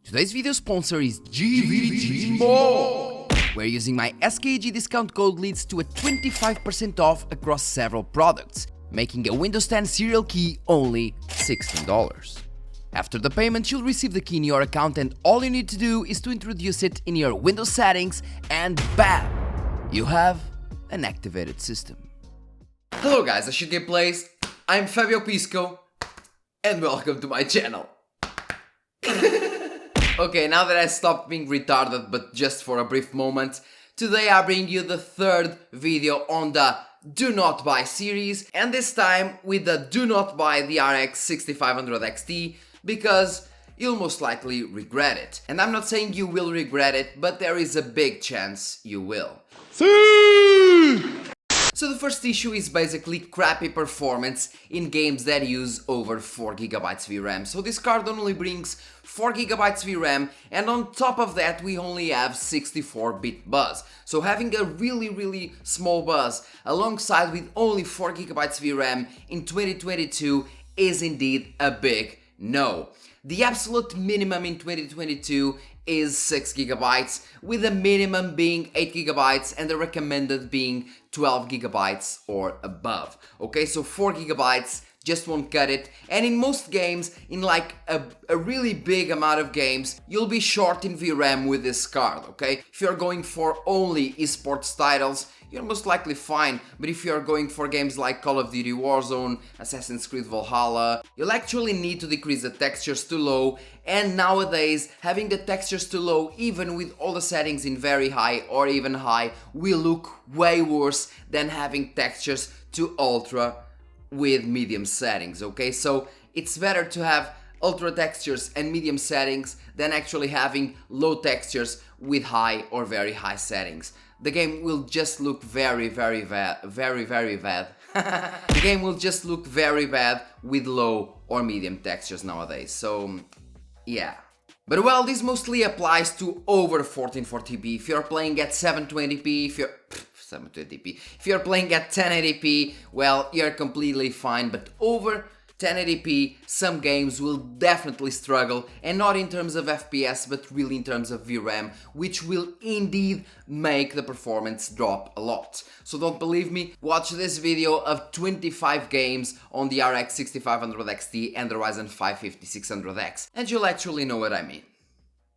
Today's video sponsor is GVG More, where using my SKG discount code leads to a 25% off across several products, making a Windows 10 serial key only $16. After the payment, you'll receive the key in your account and all you need to do is to introduce it in your Windows settings and bam! You have an activated system. Hello guys, I should get plays. I'm Fabio Pisco and welcome to my channel. Okay, now that I stopped being retarded, but just for a brief moment, today I bring you the third video on the Do Not Buy series, and this time with the Do Not Buy the RX 6500 XT, because you'll most likely regret it. And I'm not saying you will regret it, but there is a big chance you will. So the first issue is basically crappy performance in games that use over 4GB VRAM. So this card only brings 4GB VRAM, and on top of that we only have 64-bit bus. So having a really small bus alongside with only 4GB VRAM in 2022 is indeed a big no. The absolute minimum in 2022 is 6GB, with the minimum being 8GB and the recommended being 12GB or above. Okay, so 4GB just won't cut it, and in most games, in like a really big amount of games, you'll be short in VRAM with this card, okay? If you're going for only esports titles, you're most likely fine, but if you're going for games like Call of Duty Warzone, Assassin's Creed Valhalla, you'll actually need to decrease the textures to low, and nowadays, having the textures to low, even with all the settings in very high or even high, will look way worse than having textures to ultra with medium settings, okay? So it's better to have ultra textures and medium settings than actually having low textures with high or very high settings. The game will just look very bad. The game will just look very bad with low or medium textures nowadays, so yeah. But well, this mostly applies to over 1440p. If you're playing at 720p, if you're playing at 1080p, well, you're completely fine, but over 1080p, some games will definitely struggle, and not in terms of FPS, but really in terms of VRAM, which will indeed make the performance drop a lot. So don't believe me? Watch this video of 25 games on the RX 6500 XT and the Ryzen 5 5600X, and you'll actually know what I mean.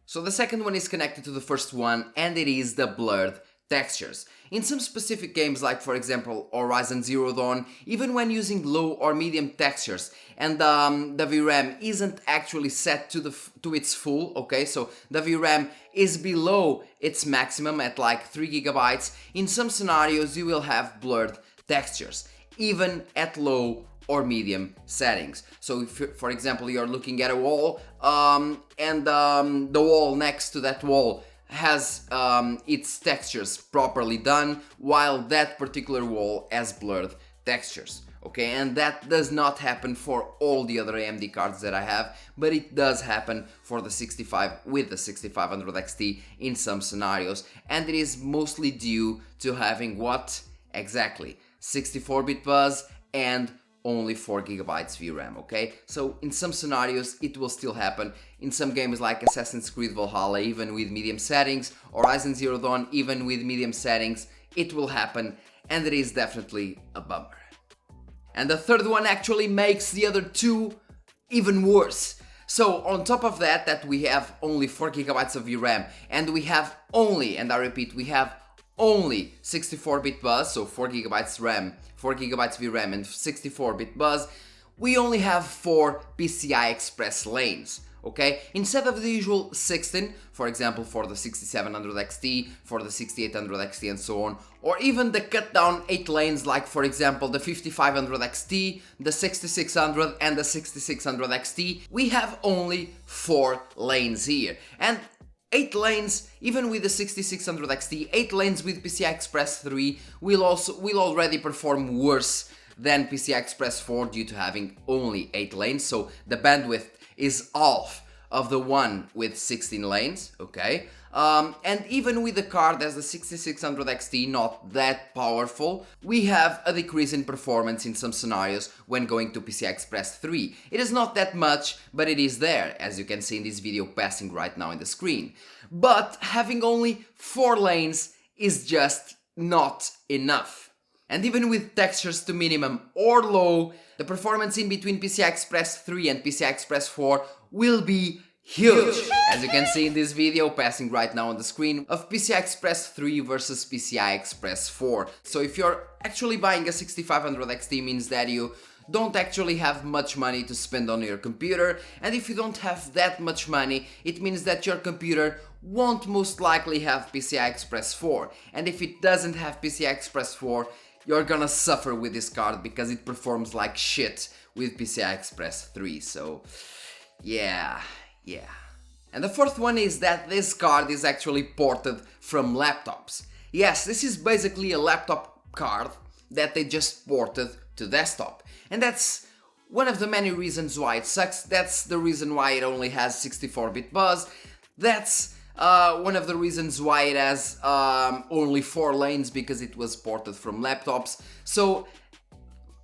So the second one is connected to the first one, and it is the blurred textures. In some specific games, like for example Horizon Zero Dawn, even when using low or medium textures and the VRAM isn't actually set to its full, okay, so the VRAM is below its maximum at like 3GB, in some scenarios you will have blurred textures, even at low or medium settings. So if, for example, you're looking at a wall and the wall next to that wall has its textures properly done, while that particular wall has blurred textures, okay? And that does not happen for all the other AMD cards that I have, but it does happen for the 6500 XT in some scenarios, and it is mostly due to having what? Exactly, 64-bit bus and only 4GB VRAM, okay? So in some scenarios it will still happen. In some games like Assassin's Creed Valhalla, even with medium settings, or Horizon Zero Dawn, even with medium settings, it will happen, and it is definitely a bummer. And the third one actually makes the other two even worse. So on top of that we have only 4GB of VRAM, and we have only, and I repeat, we have only 64-bit bus, so 4GB RAM, 4GB VRAM and 64-bit bus, we only have 4 PCI Express lanes, okay? Instead of the usual 16, for example for the 6700 XT, for the 6800 XT and so on, or even the cut down 8 lanes like for example the 5500 XT, the 6600 and the 6600 XT, we have only 4 lanes here. And 8 lanes, even with the 6600 XT, 8 lanes with PCI Express 3 will already perform worse than PCI Express 4 due to having only 8 lanes, so the bandwidth is half of the one with 16 lanes, okay? And even with the card as the 6600 XT not that powerful, we have a decrease in performance in some scenarios when going to PCI Express 3. It is not that much, but it is there, as you can see in this video passing right now in the screen. But having only 4 lanes is just not enough. And even with textures to minimum or low, the performance in between PCI Express 3 and PCI Express 4 will be huge, as you can see in this video passing right now on the screen of PCI Express 3 versus PCI Express 4. So if you're actually buying a 6500 XT, means that you don't actually have much money to spend on your computer, and if you don't have that much money, it means that your computer won't most likely have PCI Express 4, and if it doesn't have PCI Express 4, you're gonna suffer with this card because it performs like shit with PCI Express 3, so yeah. And the fourth one is that this card is actually ported from laptops. Yes, this is basically a laptop card that they just ported to desktop. And that's one of the many reasons why it sucks. That's the reason why it only has 64-bit bus. That's one of the reasons why it has only 4 lanes, because it was ported from laptops. So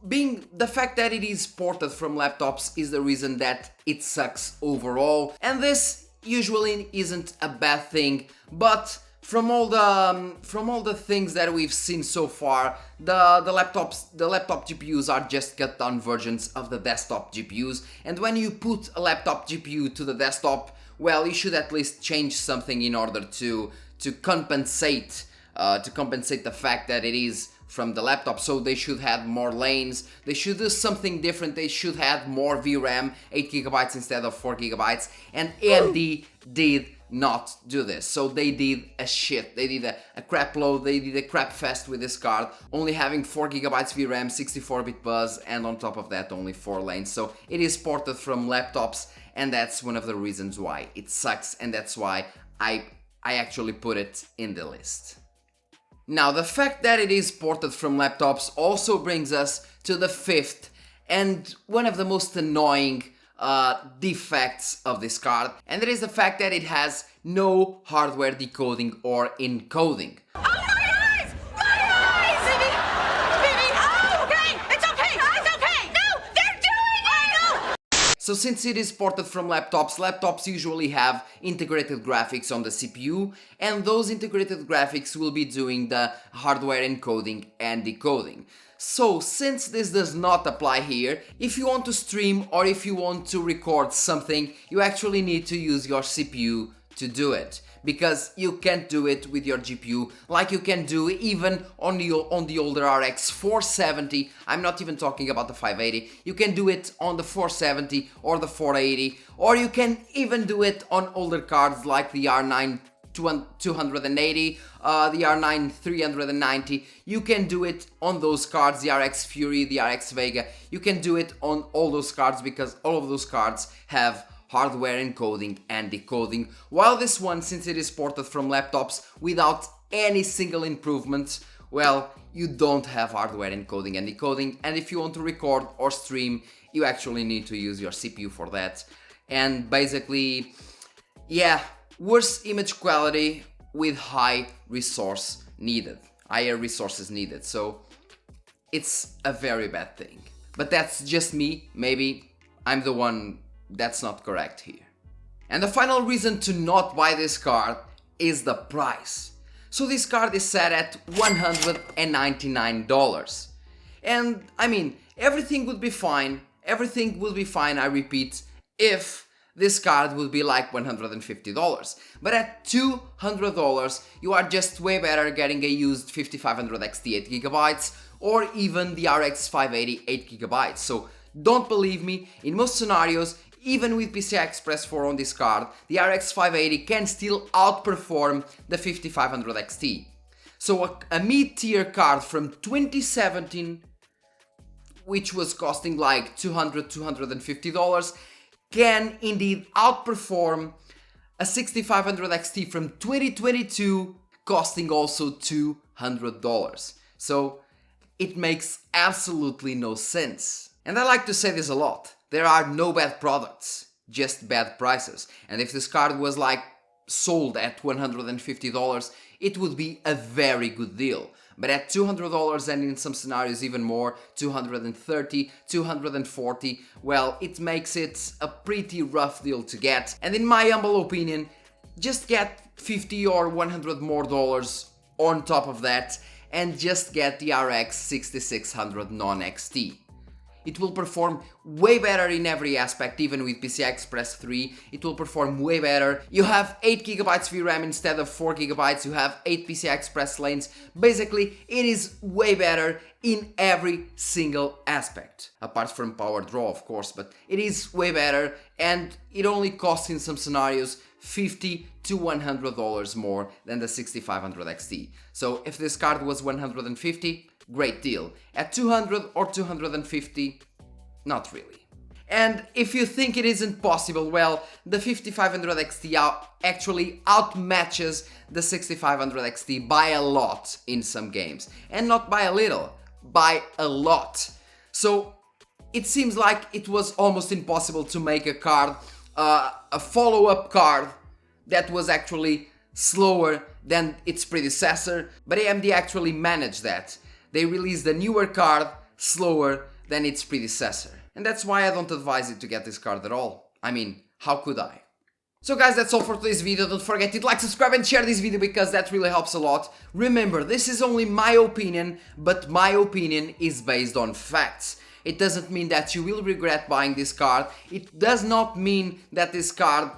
the fact that it is ported from laptops is the reason that it sucks overall, and this usually isn't a bad thing, but from all the things that we've seen so far, the laptop GPUs are just cut down versions of the desktop GPUs, and when you put a laptop GPU to the desktop, well, you should at least change something in order to compensate the fact that it is from the laptop. So they should have more lanes, they should do something different, they should have more VRAM, 8GB instead of 4GB, and AMD did not do this. So they did they did a crap load, they did a crap fest with this card, only having 4GB VRAM, 64-bit bus, and on top of that only 4 lanes. So it is ported from laptops, and that's one of the reasons why it sucks, and that's why I actually put it in the list. Now, the fact that it is ported from laptops also brings us to the fifth and one of the most annoying defects of this card, and that is the fact that it has no hardware decoding or encoding. Oh, my eyes! My eyes! Baby! Oh, okay! It's okay! It's okay! No! They're doing it! I know! So since it is ported from laptops usually have integrated graphics on the CPU, and those integrated graphics will be doing the hardware encoding and decoding. So since this does not apply here, if you want to stream or if you want to record something, you actually need to use your CPU to do it, because you can't do it with your GPU like you can do even on the older RX 470. I'm not even talking about the 580. You can do it on the 470 or the 480, or you can even do it on older cards like the R9 280, the R9 390. You can do it on those cards, the RX Fury, the RX Vega. You can do it on all those cards because all of those cards have hardware encoding and decoding, while this one, since it is ported from laptops without any single improvement, well, you don't have hardware encoding and decoding, and if you want to record or stream, you actually need to use your CPU for that. And basically, yeah, worse image quality with higher resources needed, so it's a very bad thing. But that's just me, maybe I'm the one that's not correct here. And the final reason to not buy this card is the price. So this card is set at $199. And I mean, everything would be fine, I repeat, if this card would be like $150. But at $200, you are just way better getting a used 5500 XT 8GB or even the RX 580 8GB. So don't believe me, in most scenarios, even with PCI Express 4 on this card, the RX 580 can still outperform the 5500 XT. So a mid-tier card from 2017, which was costing like $250, can indeed outperform a 6500 XT from 2022, costing also $200. So it makes absolutely no sense. And I like to say this a lot. There are no bad products, just bad prices. And if this card was like sold at $150, it would be a very good deal. But at $200 and in some scenarios even more, $230, $240, well, it makes it a pretty rough deal to get. And in my humble opinion, just get 50 or 100 more dollars on top of that and just get the RX 6600 non-XT. It will perform way better in every aspect, even with PCI Express 3, it will perform way better. You have 8GB VRAM instead of 4GB, you have 8 PCI Express lanes. Basically, it is way better in every single aspect. Apart from power draw, of course, but it is way better and it only costs in some scenarios $50 to $100 more than the 6500 XT. So if this card was $150, great deal. At $200 or $250, not really. And if you think it isn't possible, well, the 5500 XT actually outmatches the 6500 XT by a lot in some games. And not by a little, by a lot. So it seems like it was almost impossible to make a card, a follow-up card that was actually slower than its predecessor, but AMD actually managed that. They released a newer card, slower than its predecessor. And that's why I don't advise you to get this card at all. I mean, how could I? So guys, that's all for today's video. Don't forget to like, subscribe and share this video because that really helps a lot. Remember, this is only my opinion, but my opinion is based on facts. It doesn't mean that you will regret buying this card. It does not mean that this card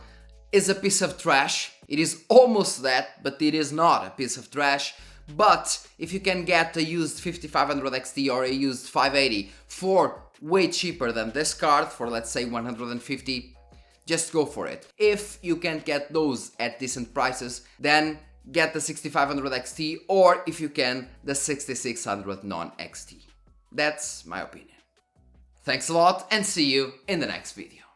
is a piece of trash. It is almost that, but it is not a piece of trash. But if you can get a used 5500 XT or a used 580 for way cheaper than this card, for let's say 150, just go for it. If you can't get those at decent prices, then get the 6500 XT, or if you can, the 6600 non-XT. That's my opinion. Thanks a lot and see you in the next video.